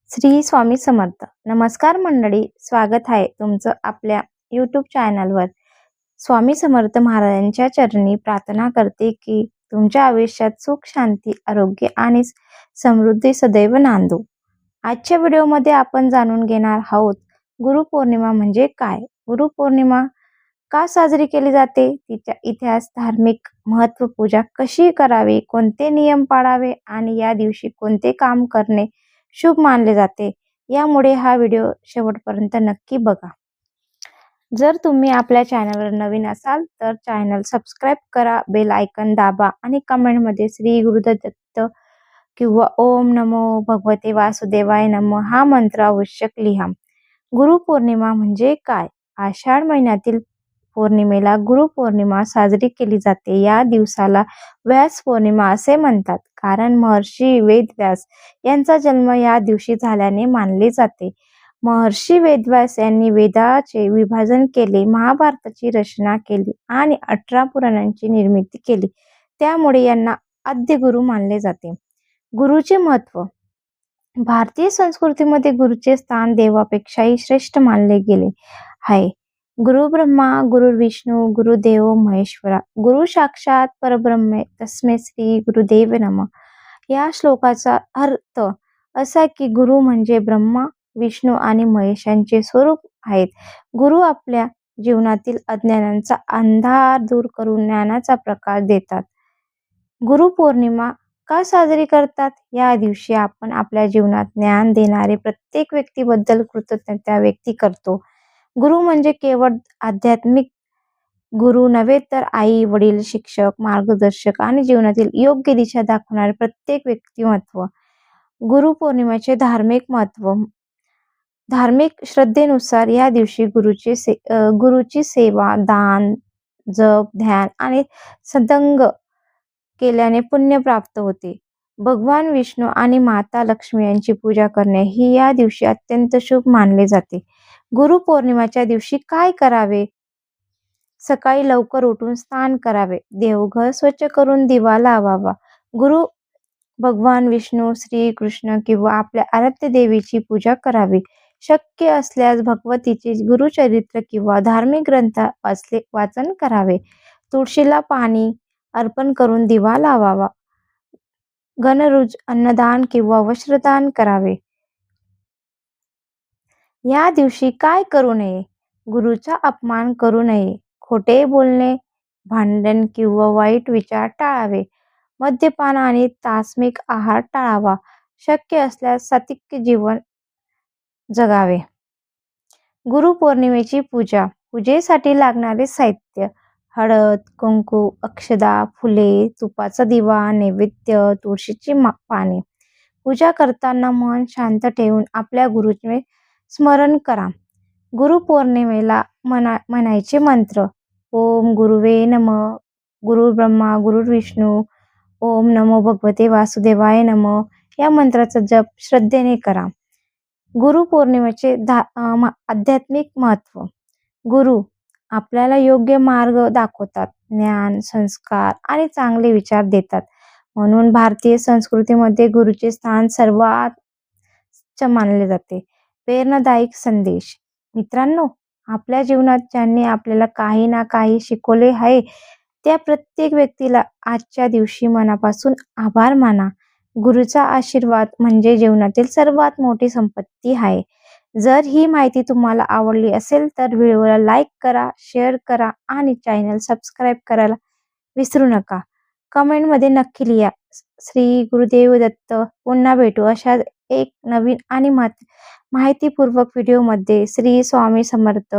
श्री स्वामी समर्थ. नमस्कार मंडळी, स्वागत आहे तुमचं आपल्या यूट्यूब चॅनलवर. स्वामी समर्थ महाराजांच्या चरणी प्रार्थना करते की तुमच्या आयुष्यात सुख, शांती, आरोग्य आणि समृद्धी सदैव नांदो. आजच्या व्हिडिओमध्ये आपण जाणून घेणार आहोत गुरुपौर्णिमा म्हणजे काय, गुरुपौर्णिमा का साजरी केली जाते, तिचा इतिहास, धार्मिक महत्त्व, पूजा कशी करावी, कोणते नियम पाळावे आणि या दिवशी कोणते काम करणे शुभ मानले जाते. यामुळे हा व्हिडिओ शेवटपर्यंत नक्की बघा. जर तुम्ही आपल्या चॅनलवर नवीन असाल तर चॅनल सबस्क्राईब करा, बेल आयकॉन दाबा आणि कमेंटमध्ये श्री गुरुदत्त किंवा ओम नमो भगवते वासुदेवाय नमः हा मंत्र आवश्यक लिहा. गुरुपौर्णिमा म्हणजे काय? आषाढ महिन्यातील पौर्णिमेला गुरुपौर्णिमा साजरी केली जाते. या दिवसाला व्यास पौर्णिमा असे म्हणतात, कारण महर्षी वेदव्यास यांचा जन्म या दिवशी झाल्याने मानले जाते. महर्षी वेदव्यास यांनी वेदाचे विभाजन केले, महाभारताची रचना केली आणि 18 पुराणांची निर्मिती केली. त्यामुळे यांना आद्य गुरु मानले जाते. गुरुचे महत्त्व. भारतीय संस्कृतीमध्ये गुरुचे स्थान देवापेक्षाही श्रेष्ठ मानले गेले आहे. गुरु ब्रह्मा, गुरु विष्णू, गुरुदेव महेश्वरा, गुरु साक्षात परब्रह्म तस्मै श्री गुरुदेव नमः. या श्लोकाचा अर्थ असा की गुरु म्हणजे ब्रह्मा, विष्णू आणि महेशांचे स्वरूप आहेत. गुरु आपल्या जीवनातील अज्ञानाचा अंधार दूर करून ज्ञानाचा प्रकाश देतात. गुरुपौर्णिमा का साजरी करतात? या दिवशी आपण आपल्या जीवनात ज्ञान देणारे प्रत्येक व्यक्तीबद्दल कृतज्ञता व्यक्त करतो. गुरु म्हणजे केवळ आध्यात्मिक गुरु नव्हे, तर आई, वडील, शिक्षक, मार्गदर्शक आणि जीवनातील योग्य दिशा दाखवणारे प्रत्येक व्यक्तिमत्व. गुरुपौर्णिमेचे धार्मिक महत्त्व. धार्मिक श्रद्धेनुसार या दिवशी गुरुची सेवा, दान, जप, ध्यान आणि सत्संग केल्याने पुण्य प्राप्त होते. भगवान विष्णू आणि माता लक्ष्मी यांची पूजा करणे ही या दिवशी अत्यंत शुभ मानले जाते. गुरुपौर्णिमेच्या दिवशी काय करावे? सकाळी लवकर उठून स्नान करावे, देवघर स्वच्छ करून दिवा लावावा, गुरु भगवान विष्णू, श्री कृष्ण किंवा आपल्या आराध्य देवीची पूजा करावी. शक्य असल्यास भगवतीचे गुरुचरित्र किंवा धार्मिक ग्रंथ वाचन करावे. तुळशीला पाणी अर्पण करून दिवा लावावा. गणरुज अन्नदान किंवा वस्त्रदान करावे. या दिवशी काय करू नये? गुरुचा अपमान करू नये, खोटे बोलणे, भांडण किंवा वाईट विचार टाळावे, मद्यपान आणि तामसिक आहार टाळावा, शक्य असल्यास सात्विक जीवन जगावे. गुरुपौर्णिमेची पूजा. पूजेसाठी लागणारे साहित्य: हळद, कुंकू, अक्षदा, फुले, तुपाचा दिवा, नैवेद्य, तुळशीची पाने. पूजा करताना मन शांत ठेवून आपल्या गुरुचे स्मरण करा. गुरुपौर्णिमेला म्हणायचे मंत्र: ओम गुरुवे नमः, गुरु ब्रह्मा, गुरु विष्णू, ओम नमो भगवते वासुदेवाय नमः. या मंत्राचा जप श्रद्धेने करा. गुरुपौर्णिमेचे आध्यात्मिक महत्त्व. गुरु आपल्याला योग्य मार्ग दाखवतात, ज्ञान, संस्कार आणि चांगले विचार देतात. म्हणून भारतीय संस्कृतीमध्ये गुरुचे स्थान सर्वात उच्च मानले जाते. प्रेरणादायक संदेश. मित्रांनो, आपल्या जीवनात ज्यांनी आपल्याला काही ना काही शिकवले आहे, त्या प्रत्येक व्यक्तीला आजच्या दिवशी मनापासून आभार माना. गुरुचा आशीर्वाद म्हणजे जीवनातील सर्वात मोठी संपत्ती आहे. जर ही माहिती तुम्हाला आवडली असेल तर व्हिडिओला लाईक करा, शेअर करा आणि चॅनल सबस्क्राईब करायला विसरू नका. कमेंटमध्ये नक्की लिहा श्री गुरुदेव दत्त. पुन्हा भेटू अशा एक नवीन आणि माहितीपूर्वक व्हिडिओमध्ये. श्री स्वामी समर्थ.